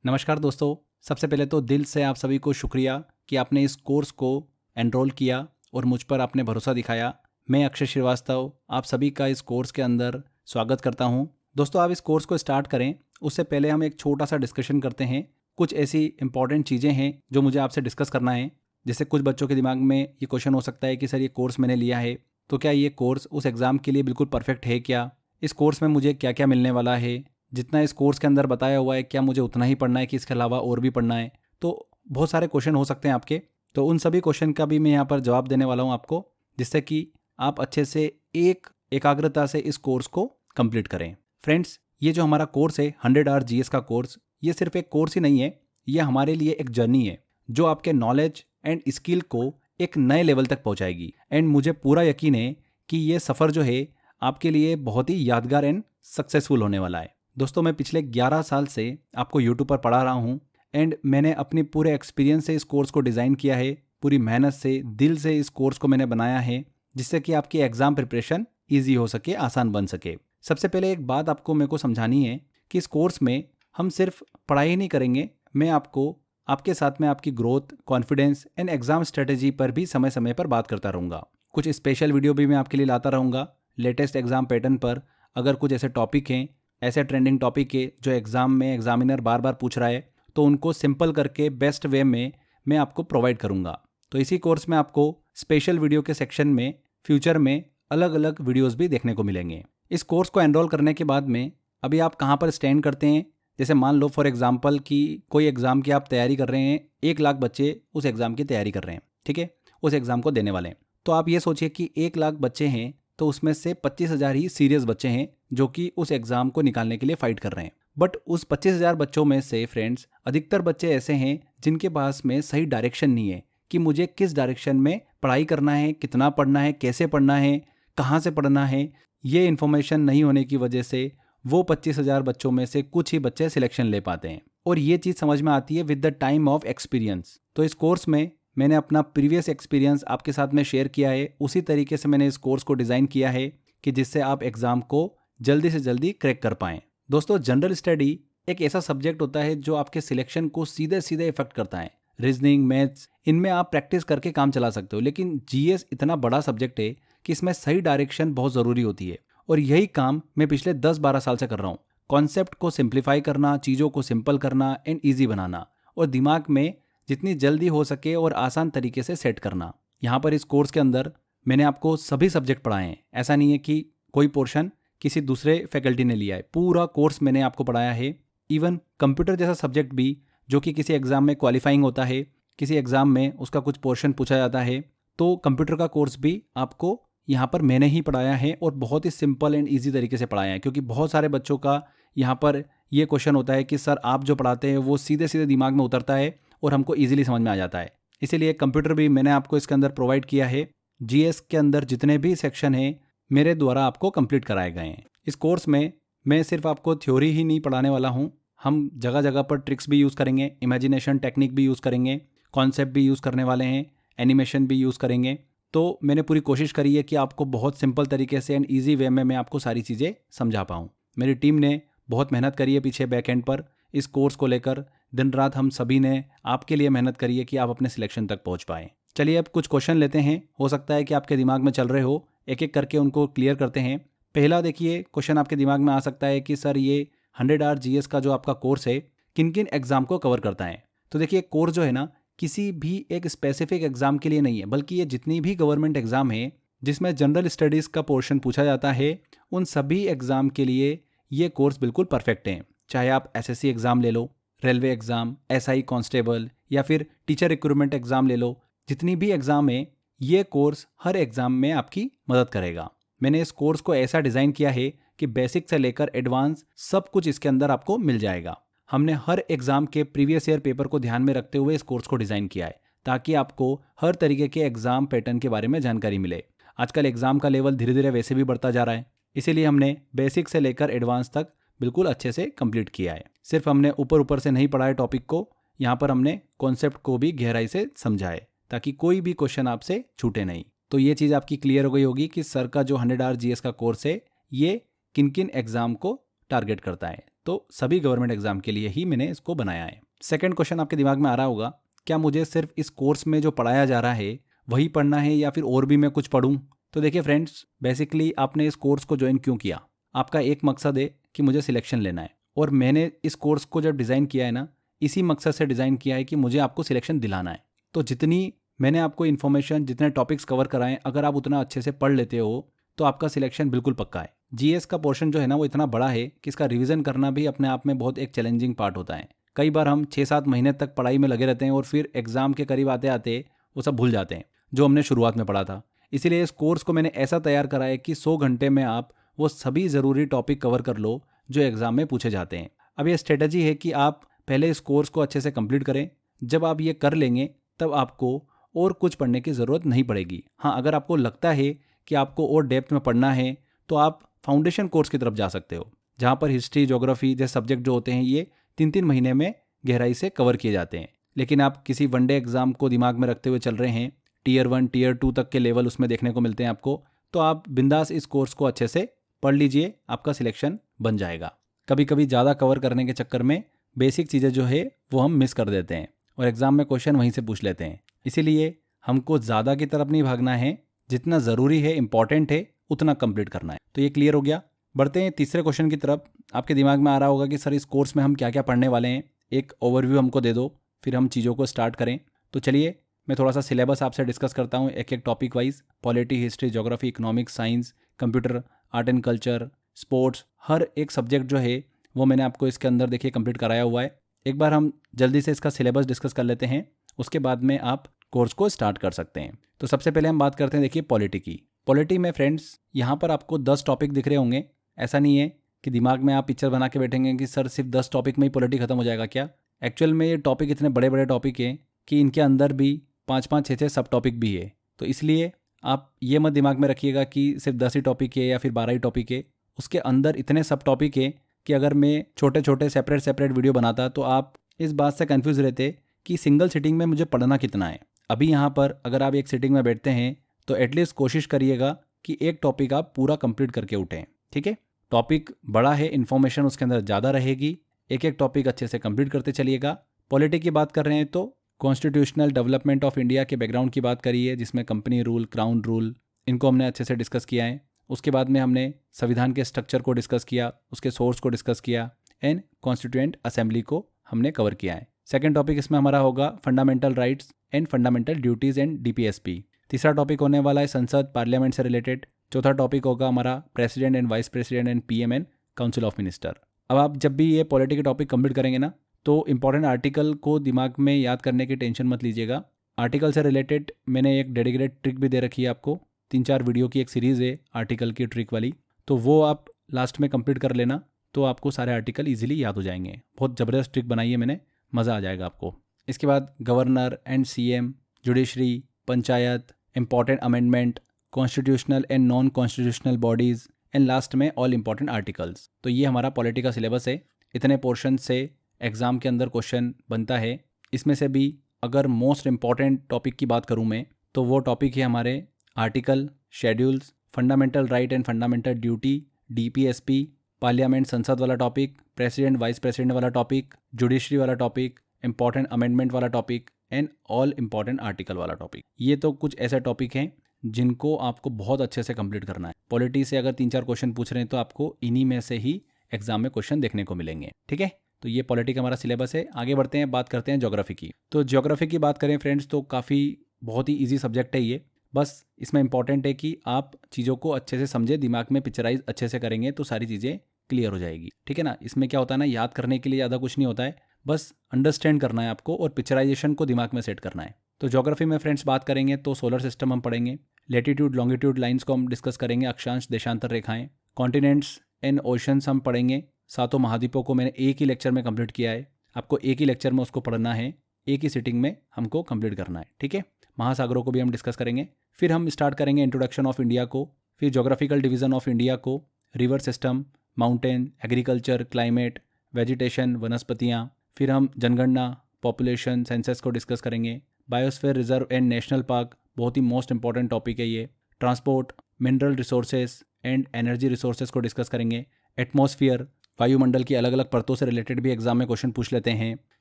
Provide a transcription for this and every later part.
नमस्कार दोस्तों। सबसे पहले तो दिल से आप सभी को शुक्रिया कि आपने इस कोर्स को एनरोल किया और मुझ पर आपने भरोसा दिखाया। मैं अक्षय श्रीवास्तव आप सभी का इस कोर्स के अंदर स्वागत करता हूं। दोस्तों, आप इस कोर्स को स्टार्ट करें उससे पहले हम एक छोटा सा डिस्कशन करते हैं। कुछ ऐसी इंपॉर्टेंट चीज़ें हैं जो मुझे आपसे डिस्कस करना है। जैसे कुछ बच्चों के दिमाग में ये क्वेश्चन हो सकता है कि सर, ये कोर्स मैंने लिया है तो क्या ये कोर्स उस एग्ज़ाम के लिए बिल्कुल परफेक्ट है क्या? इस कोर्स में मुझे क्या क्या मिलने वाला है? जितना इस कोर्स के अंदर बताया हुआ है क्या मुझे उतना ही पढ़ना है कि इसके अलावा और भी पढ़ना है? तो बहुत सारे क्वेश्चन हो सकते हैं आपके। तो उन सभी क्वेश्चन का भी मैं यहाँ पर जवाब देने वाला हूँ आपको, जिससे कि आप अच्छे से एकाग्रता से इस कोर्स को कंप्लीट करें। फ्रेंड्स, ये जो हमारा कोर्स है 100 आवर जीएस का कोर्स, ये सिर्फ एक कोर्स ही नहीं है, ये हमारे लिए एक जर्नी है जो आपके नॉलेज एंड स्किल को एक नए लेवल तक पहुंचाएगी। एंड मुझे पूरा यकीन है कि ये सफ़र जो है आपके लिए बहुत ही यादगार एंड सक्सेसफुल होने वाला है। दोस्तों, मैं पिछले 11 साल से आपको यूट्यूब पर पढ़ा रहा हूँ एंड मैंने अपनी पूरे एक्सपीरियंस से इस कोर्स को डिज़ाइन किया है। पूरी मेहनत से, दिल से इस कोर्स को मैंने बनाया है, जिससे कि आपकी एग्ज़ाम प्रिपरेशन ईजी हो सके, आसान बन सके। सबसे पहले एक बात आपको मेरे को समझानी है कि इस कोर्स में हम सिर्फ पढ़ाई ही नहीं करेंगे, मैं आपको आपके साथ में आपकी growth, confidence and exam strategy पर भी समय समय पर बात करता रहूँगा। कुछ स्पेशल वीडियो भी मैं आपके लिए लाता रहूँगा लेटेस्ट एग्ज़ाम पैटर्न पर। अगर कुछ ऐसे टॉपिक हैं, ऐसे ट्रेंडिंग टॉपिक है जो एग्ज़ाम में एग्जामिनर बार बार पूछ रहा है, तो उनको सिंपल करके बेस्ट वे में मैं आपको प्रोवाइड करूँगा। तो इसी कोर्स में आपको स्पेशल वीडियो के सेक्शन में फ्यूचर में अलग अलग वीडियोस भी देखने को मिलेंगे। इस कोर्स को एनरोल करने के बाद में अभी आप कहाँ पर स्टैंड करते हैं? जैसे मान लो फॉर एग्जाम्पल कि कोई एग्ज़ाम की आप तैयारी कर रहे हैं, 1 लाख बच्चे उस एग्ज़ाम की तैयारी कर रहे हैं, ठीक है, उस एग्ज़ाम को देने वाले हैं। तो आप ये सोचिए कि 1 लाख बच्चे हैं, तो उसमें से 25,000 ही सीरियस बच्चे हैं जो कि उस एग्ज़ाम को निकालने के लिए फाइट कर रहे हैं। बट उस 25,000 बच्चों में से फ्रेंड्स, अधिकतर बच्चे ऐसे हैं जिनके पास में सही डायरेक्शन नहीं है कि मुझे किस डायरेक्शन में पढ़ाई करना है, कितना पढ़ना है, कैसे पढ़ना है, कहाँ से पढ़ना है। ये इन्फॉर्मेशन नहीं होने की वजह से वो 25,000 बच्चों में से कुछ ही बच्चे सिलेक्शन ले पाते हैं, और ये चीज़ समझ में आती है with the time of experience. तो इस कोर्स में मैंने अपना प्रीवियस एक्सपीरियंस आपके साथ में शेयर किया है, उसी तरीके से मैंने इस कोर्स को डिज़ाइन किया है कि जिससे आप एग्ज़ाम को जल्दी से जल्दी क्रैक कर पाएँ। दोस्तों, जनरल स्टडी एक ऐसा सब्जेक्ट होता है जो आपके सिलेक्शन को सीधे सीधे इफेक्ट करता है। रीजनिंग, मैथ्स, इनमें आप प्रैक्टिस करके काम चला सकते हो, लेकिन जीएस इतना बड़ा सब्जेक्ट है कि इसमें सही डायरेक्शन बहुत ज़रूरी होती है, और यही काम मैं पिछले 10-12 साल से कर रहा हूँ। कॉन्सेप्ट को सिंप्लीफाई करना, चीज़ों को सिंपल करना एंड ईजी बनाना, और दिमाग में जितनी जल्दी हो सके और आसान तरीके से सेट करना। यहाँ पर इस कोर्स के अंदर मैंने आपको सभी सब्जेक्ट पढ़ाए हैं। ऐसा नहीं है कि कोई पोर्शन किसी दूसरे फैकल्टी ने लिया है, पूरा कोर्स मैंने आपको पढ़ाया है। इवन कंप्यूटर जैसा सब्जेक्ट भी, जो कि किसी एग्ज़ाम में क्वालिफाइंग होता है, किसी एग्ज़ाम में उसका कुछ पोर्शन पूछा जाता है, तो कंप्यूटर का कोर्स भी आपको यहाँ पर मैंने ही पढ़ाया है, और बहुत ही सिंपल एंड ईजी तरीके से पढ़ाया है। क्योंकि बहुत सारे बच्चों का यहाँ पर ये क्वेश्चन होता है कि सर, आप जो पढ़ाते हैं वो सीधे सीधे दिमाग में उतरता है और हमको ईजिली समझ में आ जाता है। इसीलिए कंप्यूटर भी मैंने आपको इसके अंदर प्रोवाइड किया है। जीएस के अंदर जितने भी सेक्शन हैं मेरे द्वारा आपको कंप्लीट कराए गए हैं। इस कोर्स में मैं सिर्फ आपको थ्योरी ही नहीं पढ़ाने वाला हूँ, हम जगह जगह पर ट्रिक्स भी यूज़ करेंगे, इमेजिनेशन टेक्निक भी यूज़ करेंगे, कॉन्सेप्ट भी यूज़ करने वाले हैं, एनिमेशन भी यूज़ करेंगे। तो मैंने पूरी कोशिश करी है कि आपको बहुत सिंपल तरीके से एंड ईजी वे में मैं आपको सारी चीज़ें समझा पाऊँ। मेरी टीम ने बहुत मेहनत करी है पीछे बैक एंड पर इस कोर्स को लेकर। दिन रात हम सभी ने आपके लिए मेहनत करी है कि आप अपने सिलेक्शन तक पहुंच पाएँ। चलिए अब कुछ क्वेश्चन लेते हैं, हो सकता है कि आपके दिमाग में चल रहे हो, एक एक करके उनको क्लियर करते हैं। पहला देखिए, क्वेश्चन आपके दिमाग में आ सकता है कि सर, ये 100 आवर जीएस का जो आपका कोर्स है किन किन एग्जाम को कवर करता है? तो देखिए, कोर्स जो है ना, किसी भी एक स्पेसिफिक एग्जाम के लिए नहीं है, बल्कि ये जितनी भी गवर्नमेंट एग्जाम है जिसमें जनरल स्टडीज़ का पोर्शन पूछा जाता है, उन सभी एग्जाम के लिए ये कोर्स बिल्कुल परफेक्ट है। चाहे आप एसएससी एग्ज़ाम ले लो, रेलवे एग्ज़ाम, एसआई कांस्टेबल, या फिर टीचर रिक्रूटमेंट एग्ज़ाम ले लो, जितनी भी एग्ज़ाम है ये कोर्स हर एग्ज़ाम में आपकी मदद करेगा। मैंने इस कोर्स को ऐसा डिज़ाइन किया है कि बेसिक से लेकर एडवांस सब कुछ इसके अंदर आपको मिल जाएगा। हमने हर एग्ज़ाम के प्रीवियस ईयर पेपर को ध्यान में रखते हुए इस कोर्स को डिज़ाइन किया है, ताकि आपको हर तरीके के एग्ज़ाम पैटर्न के बारे में जानकारी मिले। आजकल एग्ज़ाम का लेवल धीरे धीरे वैसे भी बढ़ता जा रहा है, इसीलिए हमने बेसिक से लेकर एडवांस तक बिल्कुल अच्छे से कंप्लीट किया है। सिर्फ हमने ऊपर ऊपर से नहीं पढ़ा है टॉपिक को, यहाँ पर हमने कॉन्सेप्ट को भी गहराई से समझा है, ताकि कोई भी क्वेश्चन आपसे छूटे नहीं। तो ये चीज़ आपकी क्लियर हो गई होगी कि सर का जो 100 आवर जीएस का कोर्स है ये किन किन एग्ज़ाम को टारगेट करता है। तो सभी गवर्नमेंट एग्जाम के लिए ही मैंने इसको बनाया है। सेकंड क्वेश्चन आपके दिमाग में आ रहा होगा, क्या मुझे सिर्फ इस कोर्स में जो पढ़ाया जा रहा है वही पढ़ना है या फिर और भी मैं कुछ पढ़ूं? तो देखिए फ्रेंड्स, बेसिकली आपने इस कोर्स को ज्वाइन क्यों किया? आपका एक मकसद है कि मुझे सिलेक्शन लेना है, और मैंने इस कोर्स को जब डिज़ाइन किया है ना, इसी मकसद से डिज़ाइन किया है कि मुझे आपको सिलेक्शन दिलाना है। तो जितनी मैंने आपको इन्फॉर्मेशन, जितने टॉपिक्स कवर कराएं, अगर आप उतना अच्छे से पढ़ लेते हो तो आपका सिलेक्शन बिल्कुल पक्का है। जीएस का पोर्शन जो है ना, वो इतना बड़ा है कि इसका रिवीजन करना भी अपने आप में बहुत एक चैलेंजिंग पार्ट होता है। कई बार हम 6-7 महीने तक पढ़ाई में लगे रहते हैं और फिर एग्जाम के करीब आते आते वो सब भूल जाते हैं जो हमने शुरुआत में पढ़ा था। इसीलिए इस कोर्स को मैंने ऐसा तैयार करा है कि 100 घंटे में आप वो सभी ज़रूरी टॉपिक कवर कर लो जो एग्ज़ाम में पूछे जाते हैं। अब ये स्ट्रेटजी है कि आप पहले इस कोर्स को अच्छे से कंप्लीट करें। जब आप ये कर लेंगे तब आपको और कुछ पढ़ने की ज़रूरत नहीं पड़ेगी। हाँ, अगर आपको लगता है कि आपको और डेप्थ में पढ़ना है तो आप फाउंडेशन कोर्स की तरफ जा सकते हो, जहाँ पर हिस्ट्री, ज्योग्राफी जैसे सब्जेक्ट जो होते हैं ये 3-3 महीने में गहराई से कवर किए जाते हैं। लेकिन आप किसी वनडे एग्जाम को दिमाग में रखते हुए चल रहे हैं, टियर 1, टियर 2 तक के लेवल उसमें देखने को मिलते हैं आपको, तो आप बिंदास इस कोर्स को अच्छे से पढ़ लीजिए, आपका सिलेक्शन बन जाएगा। कभी कभी ज़्यादा कवर करने के चक्कर में बेसिक चीज़ें जो है वो हम मिस कर देते हैं और एग्ज़ाम में क्वेश्चन वहीं से पूछ लेते हैं। इसीलिए हमको ज़्यादा की तरफ नहीं भागना है, जितना ज़रूरी है, इंपॉर्टेंट है, उतना कंप्लीट करना है। तो ये क्लियर हो गया। बढ़ते हैं तीसरे क्वेश्चन की तरफ। आपके दिमाग में आ रहा होगा कि सर इस कोर्स में हम क्या क्या पढ़ने वाले हैं, एक ओवरव्यू हमको दे दो, फिर हम चीज़ों को स्टार्ट करें। तो चलिए मैं थोड़ा सा सिलेबस आपसे डिस्कस करता हूँ एक एक topic wise. Polity, history, geography, economics, science, computer, art and culture, sports, हर एक सब्जेक्ट जो है वो मैंने आपको इसके अंदर देखिए कंप्लीट कराया हुआ है। एक बार हम जल्दी से इसका सिलेबस डिस्कस कर लेते हैं, उसके बाद में आप कोर्स को स्टार्ट कर सकते हैं। तो सबसे पहले हम बात करते हैं देखिए पॉलिटी की। पॉलिटी में फ्रेंड्स यहाँ पर आपको 10 टॉपिक दिख रहे होंगे। ऐसा नहीं है कि दिमाग में आप पिक्चर बना के बैठेंगे कि सर सिर्फ 10 टॉपिक में ही पॉलिटी खत्म हो जाएगा क्या। एक्चुअल में ये टॉपिक इतने बड़े बड़े टॉपिक हैं कि इनके अंदर भी 5-5, 6-6 सब टॉपिक भी है। तो इसलिए आप ये मत दिमाग में रखिएगा कि सिर्फ 10 ही टॉपिक है या फिर 12 ही टॉपिक है। उसके अंदर इतने सब टॉपिक है कि अगर मैं छोटे छोटे सेपरेट वीडियो बनाता तो आप इस बात से कंफ्यूज रहते कि सिंगल सिटिंग में मुझे पढ़ना कितना है। अभी यहाँ पर अगर आप एक सिटिंग में बैठते हैं तो एटलीस्ट कोशिश करिएगा कि एक टॉपिक आप पूरा कंप्लीट करके उठें। ठीक है, टॉपिक बड़ा है, इन्फॉर्मेशन उसके अंदर ज़्यादा रहेगी, एक एक टॉपिक अच्छे से कंप्लीट करते चलिएगा। पॉलिटी की बात कर रहे हैं तो कॉन्स्टिट्यूशनल डेवलपमेंट ऑफ इंडिया के बैकग्राउंड की बात करिए, जिसमें कंपनी रूल, क्राउन रूल, इनको हमने अच्छे से डिस्कस किया है। उसके बाद में हमने संविधान के स्ट्रक्चर को डिस्कस किया, उसके सोर्स को डिस्कस किया, एंड कॉन्स्टिट्यूएंट असेंबली को हमने कवर किया है। सेकंड टॉपिक इसमें हमारा होगा fundamental rights and fundamental duties and DPSP. तीसरा टॉपिक होने वाला है संसद, पार्लियामेंट से रिलेटेड। चौथा टॉपिक होगा हमारा president and vice president and PM and council of minister. अब आप जब भी ये पॉलिटी के टॉपिक कंप्लीट करेंगे ना, तो इंपॉर्टेंट आर्टिकल को दिमाग में याद करने की टेंशन मत लीजिएगा। आर्टिकल से रिलेटेड मैंने एक डेडिकेटेड ट्रिक भी दे रखी है आपको, 3-4 वीडियो की एक सीरीज़ है आर्टिकल की ट्रिक वाली, तो वो आप लास्ट में कंप्लीट कर लेना, तो आपको सारे आर्टिकल ईजिली याद हो जाएंगे। बहुत ज़बरदस्त ट्रिक बनाई है मैंने, मज़ा आ जाएगा आपको। इसके बाद governor and CM, judiciary, panchayat, important amendment, constitutional and non constitutional bodies, and last में ऑल इंपॉर्टेंट आर्टिकल्स। तो ये हमारा पॉलिटी का सिलेबस है। इतने पोर्शन से एग्ज़ाम के अंदर क्वेश्चन बनता है। इसमें से भी अगर मोस्ट इंपॉर्टेंट टॉपिक की बात करूँ मैं, तो वो टॉपिक है हमारे article, schedules, fundamental right and fundamental duty, DPSP, parliament संसद वाला टॉपिक, प्रेसिडेंट वाइस प्रेसिडेंट वाला टॉपिक, जुडिशरी वाला टॉपिक, इंपॉर्टेंट अमेंडमेंट वाला topic, and all important article वाला टॉपिक। ये तो कुछ ऐसे टॉपिक हैं जिनको आपको बहुत अच्छे से कंप्लीट करना है। पॉलिटी से अगर 3-4 क्वेश्चन पूछ रहे हैं तो आपको इन्हीं में से ही एग्जाम में क्वेश्चन देखने को मिलेंगे। ठीक है, तो ये पॉलिटी का हमारा सिलेबस है। आगे बढ़ते हैं, बात करते हैं ज्योग्राफी की। तो ज्योग्राफी की बात करें फ्रेंड्स, तो काफ़ी बहुत ही ईजी सब्जेक्ट है ये। बस इसमें इंपॉर्टेंट है कि आप चीज़ों को अच्छे से समझे, दिमाग में पिक्चराइज अच्छे से करेंगे तो सारी चीज़ें क्लियर हो जाएगी। ठीक है ना, इसमें क्या होता है ना, याद करने के लिए ज़्यादा कुछ नहीं होता है, बस अंडरस्टैंड करना है आपको और पिक्चराइजेशन को दिमाग में सेट करना है। तो ज्योग्राफी में फ्रेंड्स बात करेंगे तो सोलर सिस्टम हम पढ़ेंगे, लेटीट्यूड लॉन्गिट्यूड लाइंस को हम डिस्कस करेंगे, अक्षांश देशांतर रेखाएं, कॉन्टिनेंट्स एंड ओशंस हम पढ़ेंगे। 7 महाद्वीपों को मैंने एक ही लेक्चर में कंप्लीट किया है, आपको एक ही लेक्चर में उसको पढ़ना है, एक ही सिटिंग में हमको कंप्लीट करना है। ठीक है, महासागरों को भी हम डिस्कस करेंगे। फिर हम स्टार्ट करेंगे इंट्रोडक्शन ऑफ इंडिया को, फिर ज्योग्राफिकल डिवीजन ऑफ इंडिया को, river system, mountain, agriculture, climate, vegetation, वनस्पतियाँ, फिर हम जनगणना, पॉपुलेशन, सेंसस को डिस्कस करेंगे। Biosphere reserve and national park, बहुत ही मोस्ट इंपॉर्टेंट टॉपिक है ये। Transport, mineral resources and energy resources को डिस्कस करेंगे। एटमॉस्फेयर, वायुमंडल की अलग अलग परतों से रिलेटेड भी एग्जाम में क्वेश्चन पूछ लेते हैं,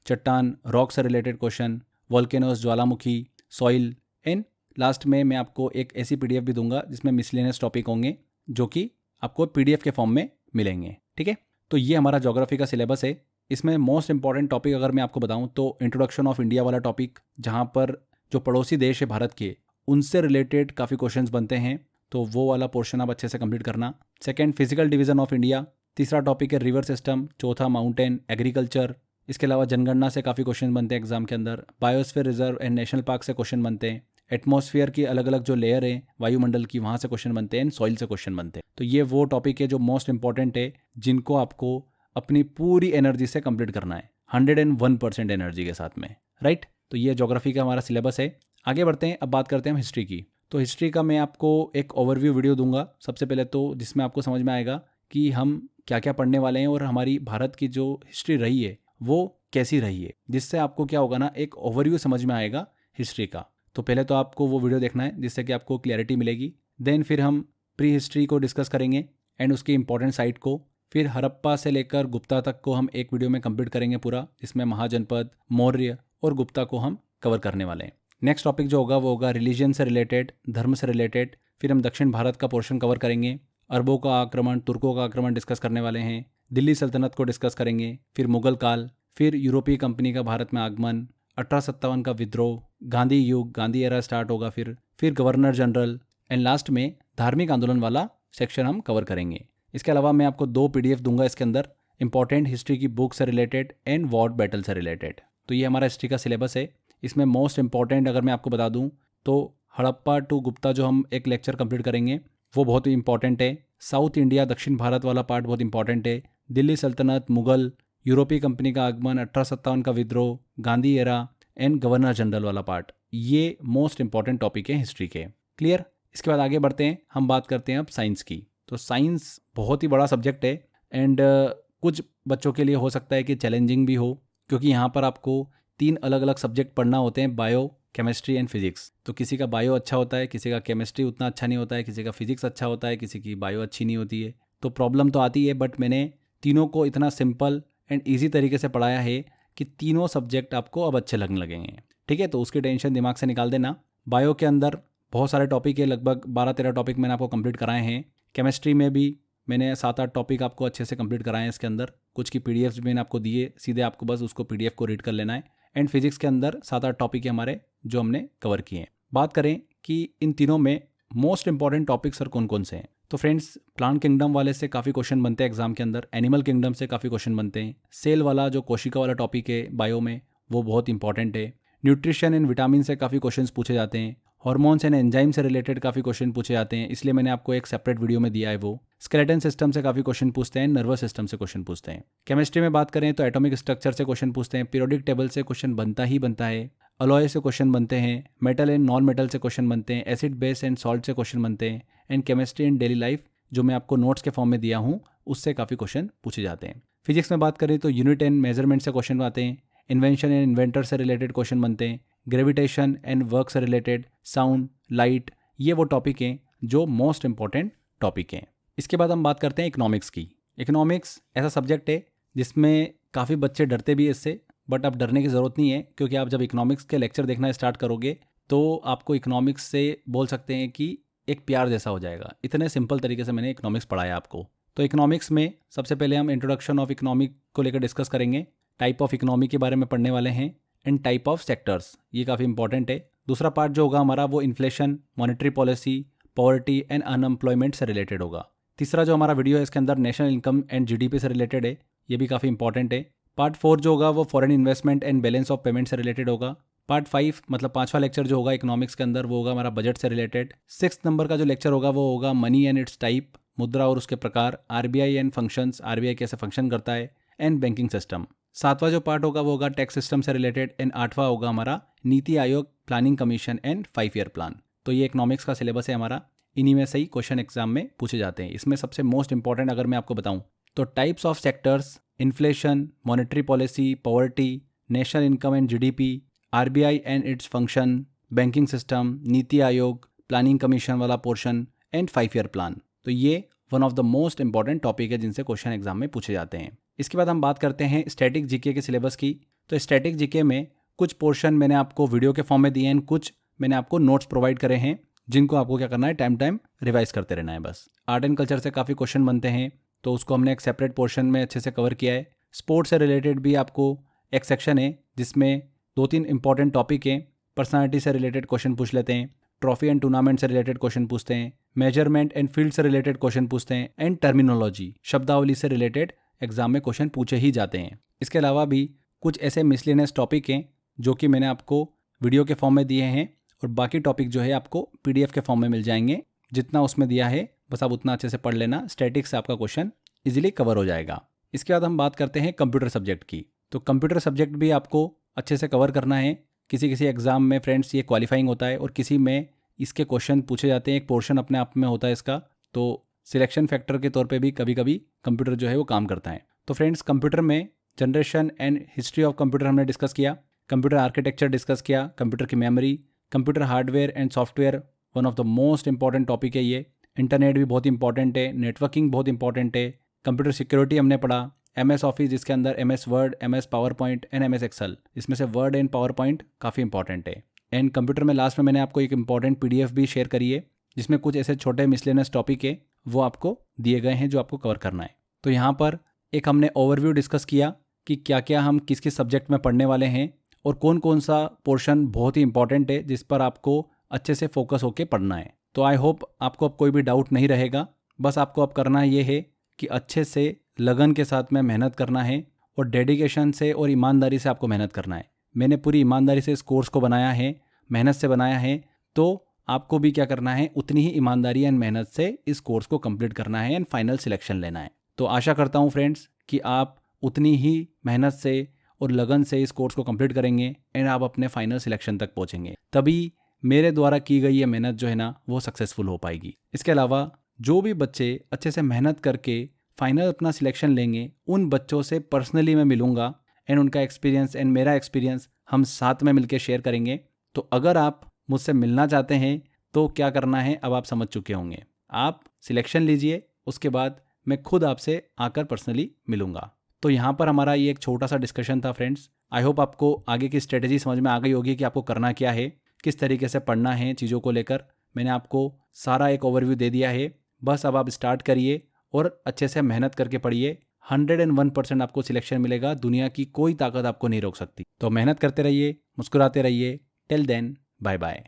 चट्टान रॉक से related question, volcanoes Jwalamukhi, soil, and last में मैं आपको एक ऐसी पीडीएफ भी दूंगा जिसमें मिसलेनियस टॉपिक होंगे जो कि आपको पीडीएफ के फॉर्म में मिलेंगे। ठीक है, तो ये हमारा ज्योग्राफी का सिलेबस है। इसमें मोस्ट इंपॉर्टेंट टॉपिक अगर मैं आपको बताऊं तो इंट्रोडक्शन ऑफ इंडिया वाला टॉपिक, जहां पर जो पड़ोसी देश है भारत के उनसे रिलेटेड काफ़ी क्वेश्चंस बनते हैं, तो वो वाला पोर्शन आप अच्छे से कंप्लीट करना। Second, physical division of India. तीसरा टॉपिक है रिवर सिस्टम। चौथा, माउंटेन, एग्रीकल्चर। इसके अलावा जनगणना से काफ़ी क्वेश्चन बनते हैं एग्जाम के अंदर। Biosphere reserve and national park से क्वेश्चन बनते हैं। एटमॉस्फेयर की अलग अलग जो लेयर है वायुमंडल की, वहाँ से क्वेश्चन बनते हैं। एंड सॉइल से क्वेश्चन बनते हैं। तो ये वो टॉपिक है जो मोस्ट इंपॉर्टेंट है, जिनको आपको अपनी पूरी एनर्जी से कंप्लीट करना है, 101% एनर्जी के साथ में। राइट, तो ये ज्योग्राफी का हमारा सिलेबस है। आगे बढ़ते हैं, अब बात करते हैं हम हिस्ट्री की। तो हिस्ट्री का मैं आपको एक ओवरव्यू वीडियो दूंगा सबसे पहले तो, जिसमें आपको समझ में आएगा कि हम क्या क्या पढ़ने वाले हैं और हमारी भारत की जो हिस्ट्री रही है वो कैसी रही है, जिससे आपको क्या होगा ना, एक ओवरव्यू समझ में आएगा हिस्ट्री का। तो पहले तो आपको वो वीडियो देखना है जिससे कि आपको क्लैरिटी मिलेगी। देन फिर हम प्री हिस्ट्री को डिस्कस करेंगे एंड उसकी इंपॉर्टेंट साइट को। फिर हड़प्पा से लेकर गुप्ता तक को हम एक वीडियो में कंप्लीट करेंगे पूरा, जिसमें महाजनपद, मौर्य और गुप्ता को हम कवर करने वाले हैं। नेक्स्ट टॉपिक जो होगा वो होगा रिलीजन से रिलेटेड, धर्म से रिलेटेड। फिर हम दक्षिण भारत का पोर्शन कवर करेंगे। अरबों का आक्रमण, तुर्कों का आक्रमण डिस्कस करने वाले हैं। दिल्ली सल्तनत को डिस्कस करेंगे। फिर मुगल काल, फिर यूरोपीय कंपनी का भारत में आगमन, 1857 का विद्रोह, गांधी युग, गांधी एरा स्टार्ट होगा। फिर गवर्नर जनरल, एंड लास्ट में धार्मिक आंदोलन वाला सेक्शन हम कवर करेंगे। इसके अलावा मैं आपको 2 पीडीएफ दूंगा इसके अंदर, इंपॉर्टेंट हिस्ट्री की बुक से रिलेटेड एंड वॉर बैटल से रिलेटेड। तो ये हमारा हिस्ट्री का सिलेबस है। इसमें मोस्ट इंपॉर्टेंट अगर मैं आपको बता दूं तो हड़प्पा टू गुप्ता जो हम एक लेक्चर कंप्लीट करेंगे वो बहुत ही इंपॉर्टेंट है। साउथ इंडिया, दक्षिण भारत वाला पार्ट बहुत इंपॉर्टेंट है। दिल्ली सल्तनत, मुगल, यूरोपीय कंपनी का आगमन, 1857 का विद्रोह, Gandhi era and governor general वाला पार्ट, ये मोस्ट इंपॉर्टेंट टॉपिक है हिस्ट्री के। क्लियर? इसके बाद आगे बढ़ते हैं, हम बात करते हैं अब साइंस की। तो साइंस बहुत ही बड़ा सब्जेक्ट है एंड कुछ बच्चों के लिए हो सकता है कि चैलेंजिंग भी हो, क्योंकि यहाँ पर आपको 3 अलग अलग सब्जेक्ट पढ़ना होते हैं, बायो, केमिस्ट्री एंड फिजिक्स। तो किसी का बायो अच्छा होता है, किसी का केमिस्ट्री उतना अच्छा नहीं होता है, किसी का फिजिक्स अच्छा होता है, किसी की बायो अच्छी नहीं होती है। तो प्रॉब्लम तो आती है, बट मैंने तीनों को इतना सिंपल एंड ईजी तरीके से पढ़ाया है कि तीनों सब्जेक्ट आपको अब अच्छे लगने लगेंगे। ठीक है, तो उसकी टेंशन दिमाग से निकाल देना। बायो के अंदर बहुत सारे टॉपिक है, लगभग 12-13 टॉपिक मैंने आपको कंप्लीट कराए हैं। केमिस्ट्री में भी मैंने 7-8 टॉपिक आपको अच्छे से कंप्लीट कराए हैं इसके अंदर। कुछ की पीडीएफ्स भी मैंने आपको दिए, सीधे आपको बस उसको पीडीएफ को रीड कर लेना है। एंड फिजिक्स के अंदर 7-8 टॉपिक है हमारे जो हमने कवर किए हैं। बात करें कि इन तीनों में मोस्ट इंपॉर्टेंट टॉपिक सर कौन कौन से हैं, तो फ्रेंड्स प्लांट किंगडम वाले से काफ़ी क्वेश्चन बनते हैं एग्जाम के अंदर, एनिमल किंगडम से काफ़ी क्वेश्चन बनते हैं, सेल वाला जो कोशिका वाला टॉपिक है बायो में वो बहुत इंपॉर्टेंट है, न्यूट्रिशन एंड विटामिन से काफ़ी क्वेश्चन पूछे जाते हैं, हार्मोन्स एंड एंजाइम से रिलेटेड काफ़ी क्वेश्चन पूछे जाते हैं, इसलिए मैंने आपको एक सेपरेट वीडियो में दिया है वो। स्केलेटन सिस्टम से काफ़ी क्वेश्चन पूछते हैं, नर्वस सिस्टम से क्वेश्चन पूछते हैं। केमिस्ट्री में बात करें तो एटॉमिक स्ट्रक्चर से क्वेश्चन पूछते हैं, पीरियोडिक टेबल से क्वेश्चन बनता ही बनता है, अलॉय से क्वेश्चन बनते हैं, मेटल एंड नॉन मेटल से क्वेश्चन बनते हैं, एसिड बेस एंड सॉल्ट से क्वेश्चन बनते हैं, and chemistry and daily life जो मैं आपको नोट्स के फॉर्म में दिया हूँ उससे काफ़ी क्वेश्चन पूछे जाते हैं। फिजिक्स में बात करें तो यूनिट एंड मेजरमेंट से क्वेश्चन आते हैं, इन्वेंशन एंड इन्वेंटर से रिलेटेड क्वेश्चन बनते हैं, ग्रेविटेशन एंड वर्क से रिलेटेड, साउंड, लाइट, ये वो टॉपिक हैं जो मोस्ट इंपॉर्टेंट टॉपिक हैं। इसके बाद हम बात करते हैं इकोनॉमिक्स की। इकोनॉमिक्स ऐसा सब्जेक्ट है जिसमें काफ़ी बच्चे डरते भी हैं इससे, बट अब डरने की ज़रूरत नहीं है, क्योंकि आप जब इकोनॉमिक्स के लेक्चर देखना स्टार्ट करोगे तो आपको इकोनॉमिक्स से बोल सकते हैं कि एक प्यार जैसा हो जाएगा। इतने सिंपल तरीके से मैंने इकोनॉमिक्स पढ़ाया आपको। तो इकोनॉमिक्स में सबसे पहले हम इंट्रोडक्शन ऑफ इकोनॉमिक को लेकर डिस्कस करेंगे, टाइप ऑफ इकोनॉमी के बारे में पढ़ने वाले हैं, एंड टाइप ऑफ सेक्टर्स, ये काफ़ी इंपॉर्टेंट है। दूसरा पार्ट जो होगा हमारा वो inflation, monetary policy, poverty and unemployment से रिलेटेड होगा। तीसरा जो हमारा वीडियो है इसके अंदर नेशनल इनकम एंड जीडीपी से रिलेटेड है, ये भी काफ़ी इंपॉर्टेंट है। पार्ट 4 जो होगा वो foreign investment and balance of payment से रिलेटेड होगा। पार्ट 5 मतलब 5वां लेक्चर जो होगा इकोनॉमिक्स के अंदर वो होगा हमारा बजट से रिलेटेड। 6 नंबर का जो लेक्चर होगा वो होगा मनी एंड इट्स टाइप, मुद्रा और उसके प्रकार, आरबीआई एंड फंक्शंस, आरबीआई कैसे फंक्शन करता है, एंड बैंकिंग सिस्टम। 7वां जो पार्ट होगा वो होगा टैक्स सिस्टम से रिलेटेड, एंड 8वां होगा हमारा NITI Aayog, planning commission and 5 year plan. तो ये इकोनॉमिक्स का सिलेबस है हमारा, इन्हीं में से ही क्वेश्चन एग्जाम में पूछे जाते हैं। इसमें सबसे मोस्ट इंपॉर्टेंट अगर मैं आपको बताऊं तो types of sectors, inflation, monetary policy, poverty, national income and GDP, RBI and its function, banking system, NITI Aayog, planning commission वाला पोर्शन, एंड 5 ईयर प्लान। तो ये one of the most important topic है जिनसे क्वेश्चन एग्जाम में पूछे जाते हैं। इसके बाद हम बात करते हैं स्टैटिक जीके के सिलेबस की। तो स्टैटिक जीके में कुछ पोर्शन मैंने आपको वीडियो के फॉर्म में दिए हैं, कुछ मैंने आपको नोट्स प्रोवाइड करे हैं जिनको आपको क्या करना है, टाइम रिवाइज करते रहना है बस। आर्ट एंड कल्चर से काफ़ी क्वेश्चन बनते हैं तो उसको हमने एक सेपरेट पोर्शन में अच्छे से कवर किया है। स्पोर्ट्स से रिलेटेड भी आपको एक सेक्शन है जिसमें 2-3 इंपॉर्टेंट टॉपिक हैं। पर्सनालिटी से रिलेटेड क्वेश्चन पूछ लेते हैं, ट्रॉफी एंड टूर्नामेंट से रिलेटेड क्वेश्चन पूछते हैं, मेजरमेंट एंड फील्ड से रिलेटेड क्वेश्चन पूछते हैं, एंड टर्मिनोलॉजी शब्दावली से रिलेटेड एग्जाम में क्वेश्चन पूछे ही जाते हैं। इसके अलावा भी कुछ ऐसे मिसलेनियस टॉपिक हैं जो कि मैंने आपको वीडियो के फॉर्म में दिए हैं, और बाकी टॉपिक जो है आपको PDF के फॉर्म में मिल जाएंगे। जितना उसमें दिया है बस आप उतना अच्छे से पढ़ लेना, स्टैटिक से आपका क्वेश्चन इजीली कवर हो जाएगा। इसके बाद हम बात करते हैं कंप्यूटर सब्जेक्ट की। तो कंप्यूटर सब्जेक्ट भी आपको अच्छे से कवर करना है। किसी किसी एग्जाम में फ्रेंड्स ये क्वालिफाइंग होता है और किसी में इसके क्वेश्चन पूछे जाते हैं, एक पोर्शन अपने आप में होता है इसका, तो सिलेक्शन फैक्टर के तौर पे भी कभी कभी कंप्यूटर जो है वो काम करता है। तो फ्रेंड्स, कंप्यूटर में generation and history of computer हमने डिस्कस किया, कंप्यूटर आर्किटेक्चर डिस्कस किया, कंप्यूटर की memory, computer hardware and software one of the most important topic है ये। इंटरनेट भी बहुत इंपॉर्टेंट है, नेटवर्किंग बहुत इंपॉर्टेंट है, कंप्यूटर सिक्योरिटी हमने पढ़ा, MS ऑफिस जिसके अंदर MS word, MS power point and MS excel, इसमें से वर्ड एंड पावर पॉइंट काफ़ी इंपॉर्टेंट है। एंड कंप्यूटर में लास्ट में मैंने आपको एक इंपॉर्टेंट PDF भी शेयर करी है जिसमें कुछ ऐसे छोटे मिसलेनियस टॉपिक है वो आपको दिए गए हैं जो आपको कवर करना है। तो यहाँ पर एक हमने ओवरव्यू डिस्कस किया कि क्या क्या हम किस किस सब्जेक्ट में पढ़ने वाले हैं और कौन कौन सा पोर्शन बहुत ही इंपॉर्टेंट है जिस पर आपको अच्छे से फोकस होकर पढ़ना है। तो आई होप आपको अब कोई भी डाउट नहीं रहेगा। बस आपको अब करना ये है कि अच्छे से लगन के साथ में मेहनत करना है और डेडिकेशन से और ईमानदारी से आपको मेहनत करना है। मैंने पूरी ईमानदारी से इस कोर्स को बनाया है, मेहनत से बनाया है, तो आपको भी क्या करना है, उतनी ही ईमानदारी एंड मेहनत से इस कोर्स को कंप्लीट करना है एंड फाइनल सिलेक्शन लेना है। तो आशा करता हूँ फ्रेंड्स कि आप उतनी ही मेहनत से और लगन से इस कोर्स को कंप्लीट करेंगे एंड आप अपने फाइनल सिलेक्शन तक पहुँचेंगे, तभी मेरे द्वारा की गई ये मेहनत जो है ना वो सक्सेसफुल हो पाएगी। इसके अलावा जो भी बच्चे अच्छे से मेहनत करके फाइनल अपना सिलेक्शन लेंगे, उन बच्चों से पर्सनली मैं मिलूंगा एंड उनका एक्सपीरियंस एंड मेरा एक्सपीरियंस हम साथ में मिलकर शेयर करेंगे। तो अगर आप मुझसे मिलना चाहते हैं तो क्या करना है अब आप समझ चुके होंगे। आप सिलेक्शन लीजिए, उसके बाद मैं खुद आपसे आकर पर्सनली मिलूंगा। तो यहाँ पर हमारा ये एक छोटा सा डिस्कशन था फ्रेंड्स। आई होप आपको आगे की स्ट्रेटेजी समझ में आ गई होगी कि आपको करना क्या है, किस तरीके से पढ़ना है चीज़ों को लेकर। मैंने आपको सारा एक ओवरव्यू दे दिया है। बस अब आप स्टार्ट करिए और अच्छे से मेहनत करके पढ़िए। 101% आपको सिलेक्शन मिलेगा, दुनिया की कोई ताकत आपको नहीं रोक सकती। तो मेहनत करते रहिए, मुस्कुराते रहिए। Till then, bye bye.